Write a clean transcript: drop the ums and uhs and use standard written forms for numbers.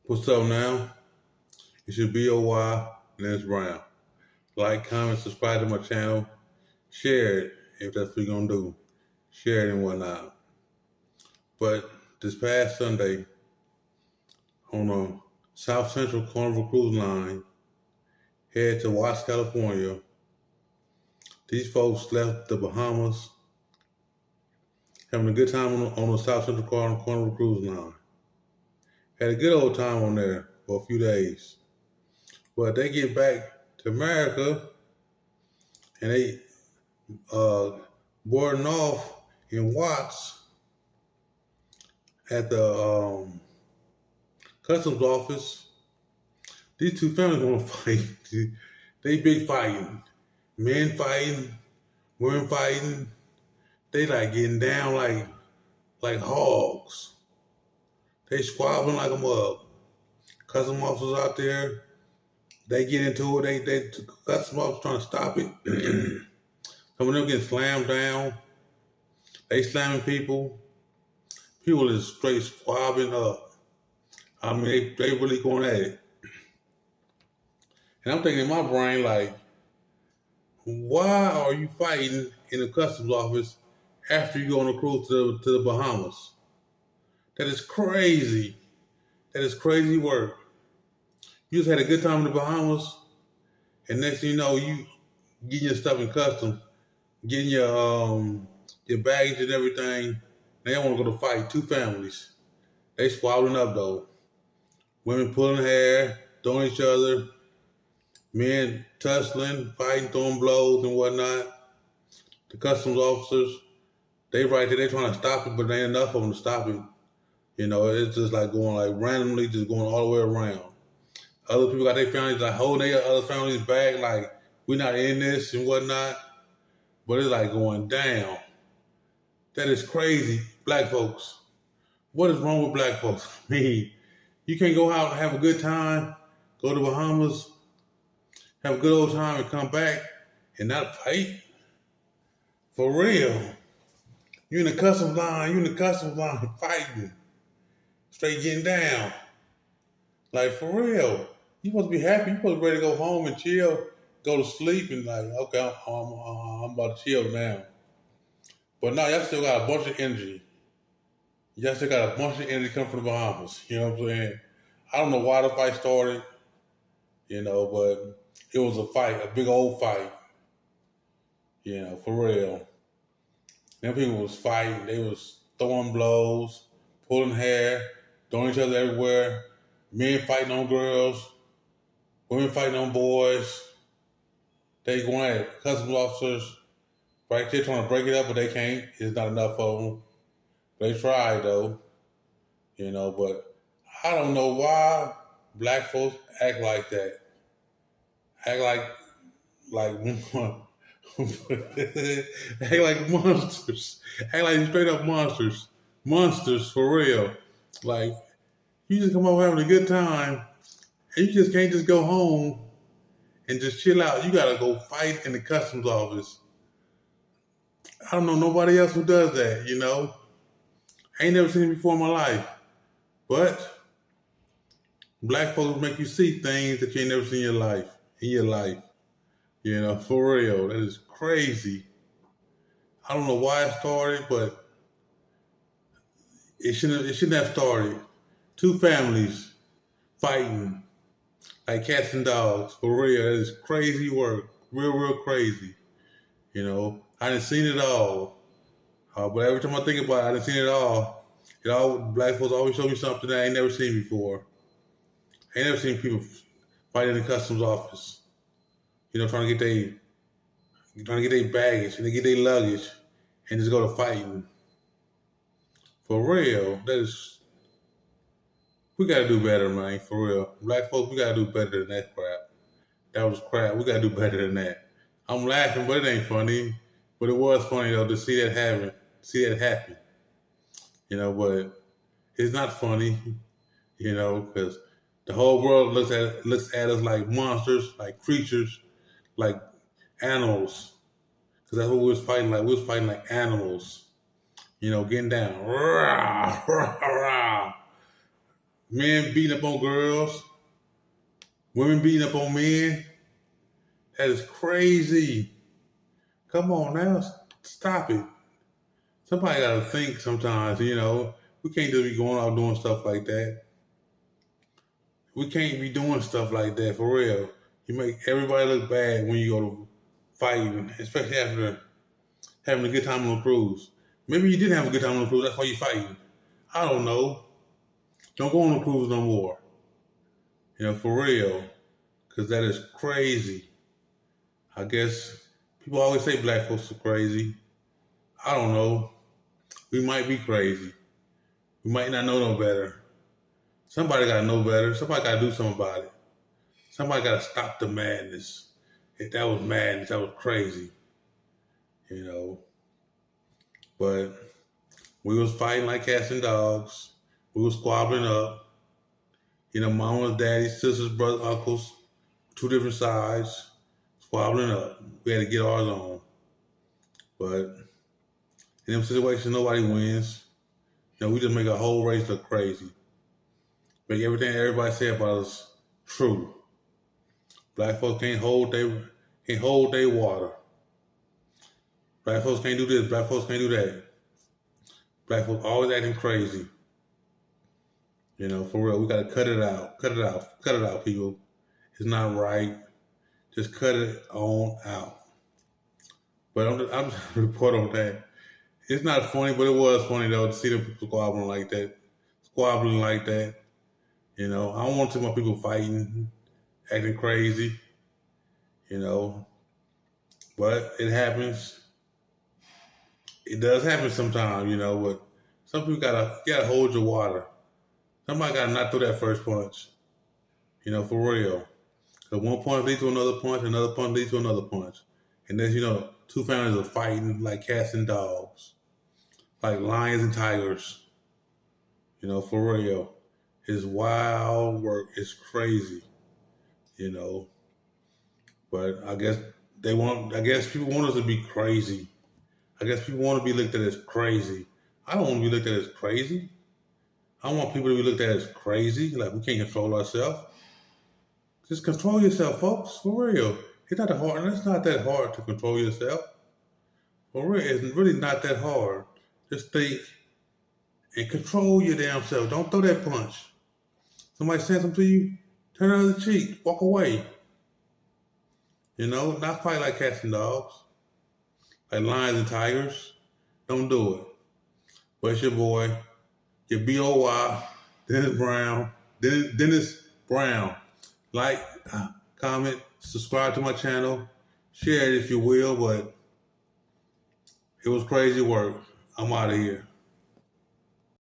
What's up now? It should be BOY Lance Brown. Like, comment, subscribe to my channel, share it if that's what you're gonna do. Share it and whatnot. But this past Sunday on a South Central Carnival Cruise Line, head to Watts, California. These folks left the Bahamas, having a good time on the South Central Carnival Cruise Line. Had a good old time on there for a few days. But they get back to America and they uh, boarding off in Watts at the customs office. These two families want to fight. They big fighting, men fighting, women fighting. They like getting down like hogs. They squabbling like a mug. Customs officers out there, they get into it. They customs officers trying to stop it. Some of them getting slammed down. They slamming people. People is straight squabbling up. I mean, they really going at it. And I'm thinking in my brain, like, why are you fighting in the customs office after you go on a cruise to the Bahamas? That is crazy. That is crazy work. You just had a good time in the Bahamas, and next thing you know, you getting your stuff in customs, getting your baggage and everything. They don't want to go to fight. Two families. They squabbling up though. Women pulling hair, throwing each other. Men tussling, fighting, throwing blows and whatnot. The customs officers, they right there, they trying to stop it, but there ain't enough of them to stop it. You know, it's just like going like randomly, just going all the way around. Other people got their families like holding their other families back, like we're not in this and whatnot. But it's like going down. That is crazy, black folks. What is wrong with black folks? I mean, you can't go out and have a good time, go to Bahamas, have a good old time and come back and not fight? For real. You in the customs line fighting. Straight getting down. Like for real. You supposed to be happy. You supposed to be ready to go home and chill, go to sleep and like, okay, I'm about to chill now. But no, y'all still got a bunch of energy. Y'all still got a bunch of energy coming from the Bahamas. You know what I'm saying? I don't know why the fight started, but it was a fight, a big old fight. For real. Them people was fighting. They was throwing blows, pulling hair, throwing each other everywhere. Men fighting on girls, women fighting on boys. They going at it. Customs officers right there trying to break it up, but they can't. It's not enough of them. They tried though, but I don't know why black folks act like that. Act like act like monsters. Act like straight up monsters. Monsters for real. Like you just come over having a good time and you just can't just go home and just chill out. You gotta go fight in the customs office. I don't know nobody else who does that. I ain't never seen it before in my life. But black folks make you see things that you ain't never seen in your life. For real. That is crazy. I don't know why it started, but it shouldn't have started. Two families fighting like cats and dogs. For real. That is crazy work. Real crazy. I done seen it all. But every time I think about it, I done seen it all. Black folks always show me something that I ain't never seen before. I ain't never seen people fight in the customs office. Trying to get their baggage and they get their luggage and just go to fighting. For real, we gotta do better, man. For real, black folks, we gotta do better than that crap. That was crap. We gotta do better than that. I'm laughing, but it ain't funny. But it was funny though to see that happen. But it's not funny. Because the whole world looks at us like monsters, like creatures, like animals. Because that's what we was fighting like. We was fighting like animals. Getting down. Rah, rah, rah. Men beating up on girls, women beating up on men. That is crazy. Come on now, stop it. Somebody got to think sometimes, We can't just be going out doing stuff like that. We can't be doing stuff like that for real. You make everybody look bad when you go to fighting, especially after having a good time on a cruise. Maybe you didn't have a good time on a cruise, that's why you're fighting. I don't know. Don't go on a cruise no more. For real. Because that is crazy. I guess people always say black folks are crazy. I don't know. We might be crazy. We might not know no better. Somebody got to know better. Somebody got to do something about it. Somebody got to stop the madness. If that was madness, that was crazy. But we was fighting like cats and dogs. We was squabbling up. Mamas, daddies, sisters, brothers, uncles, two different sides, squabbling up. We had to get ours on. But in them situations, nobody wins. We just make a whole race look crazy. Make everything everybody say about us true. Black folks can't hold their water. Black folks can't do this. Black folks can't do that. Black folks always acting crazy. For real, we gotta cut it out. Cut it out. Cut it out, people. It's not right. Just cut it on out. But I'm just report on that. It's not funny, but it was funny though to see them people squabbling like that. I don't want to see my people fighting, acting crazy. But it happens. It does happen sometimes, but some people gotta hold your water. Somebody gotta not throw that first punch. For real. Because one punch leads to another punch leads to another punch. And then, two families are fighting like cats and dogs. Like lions and tigers. For real. It's wild work. It's crazy. But I guess people want us to be crazy. I guess people want to be looked at as crazy. I don't want to be looked at as crazy. I don't want people to be looked at as crazy, like we can't control ourselves. Just control yourself, folks, for real. It's not that hard to control yourself. For real, it's really not that hard. Just think and control your damn self. Don't throw that punch. Somebody says something to you, turn the other cheek, walk away. Not fight like cats and dogs, like lions and tigers. Don't do it. But it's your boy, your BOY, Dennis Brown. Like, comment, subscribe to my channel, share it if you will, but it was crazy work. I'm out of here.